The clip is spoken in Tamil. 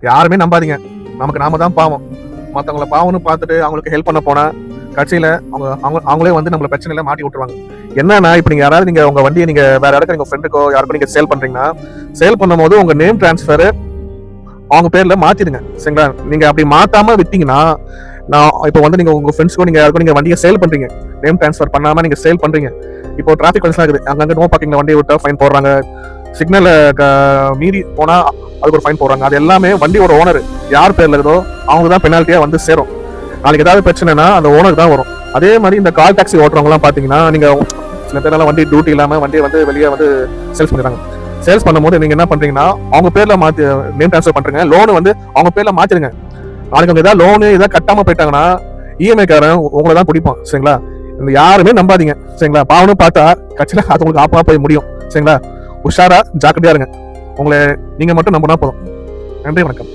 யாருமே நம்பாதீங்க. நமக்கு நாம தான் பாவம். மற்றவங்கள பாவம்னு பார்த்துட்டு அவங்களுக்கு ஹெல்ப் பண்ண போனா கட்சியில அவங்களே வந்து நம்மள பிரச்சனையில மாட்டி விட்டுருவாங்க. என்னன்னா இப்ப நீங்க யாராவது நீங்க உங்க வண்டியை நீங்க வேற இடத்துல நீங்க ஃப்ரெண்டுக்கோ யாருக்கோ நீங்க சேல் பண்றீங்கன்னா, சேல் பண்ணும்போது உங்க நேம் டிரான்ஸ்ஃபர் அவங்க பேர்ல மாத்திடுங்க. சரிங்களா? நீங்க அப்படி மாத்தாம விட்டீங்கன்னா, நான் இப்போ வந்து நீங்க உங்க ஃப்ரெண்ட்ஸ்க்கோ நீங்க யாருக்கோ நீங்க வண்டியை சேல் பண்றீங்க, நேம் டிரான்ஸ்ஃபர் பண்ணாம நீங்க சேல் பண்றீங்க. இப்போ டிராஃபிக் கன்சர்ன் இருக்குது, அங்கங்க நோ பார்க்கிங்ல வண்டியை விட்டா ஃபைன் போடுறாங்க, சிக்னல் மீறி போனா அதுக்கு ஒரு ஃபைன் போடுறாங்க. அது எல்லாமே வண்டியோட ஓனர் யார் பேர்ல இருக்குதோ அவங்க தான் பெனால்ட்டியா வந்து சேரும். நாளைக்கு ஏதாவது பிரச்சனைனா அந்த ஓனருக்கு தான் வரும். அதே மாதிரி இந்த கால் டாக்ஸி ஓட்டுறவங்க எல்லாம் பாத்தீங்கன்னா, நீங்க சில பேரெல்லாம் வண்டி டியூட்டி இல்லாம வண்டியை வந்து வெளியே வந்து சேல்ஸ் பண்ணிடுறாங்க. சேல்ஸ் பண்ணும்போது நீங்க என்ன பண்றீங்கன்னா, அவங்க பேர்ல மாத்தி நேம் டிரான்ஸ்ஃபர் பண்றீங்க, லோனு வந்து அவங்க பேர்ல மாத்திடுங்க. நாளைக்கு அவங்க ஏதாவது லோனு ஏதாவது கட்டாம போயிட்டாங்கன்னா இஎம்ஐ காரன் உங்களை தான் பிடிப்பான். சரிங்களா? இந்த யாருமே நம்பாதீங்க. சரிங்களா? பாவனு பார்த்தா கட்சியில அது உங்களுக்கு ஆப்பா போய் முடியும். சரிங்களா? உஷாரா ஜாக்கிரதையா இருங்க. உங்களை நீங்க மட்டும் நம்பினா போதும். நன்றி, வணக்கம்.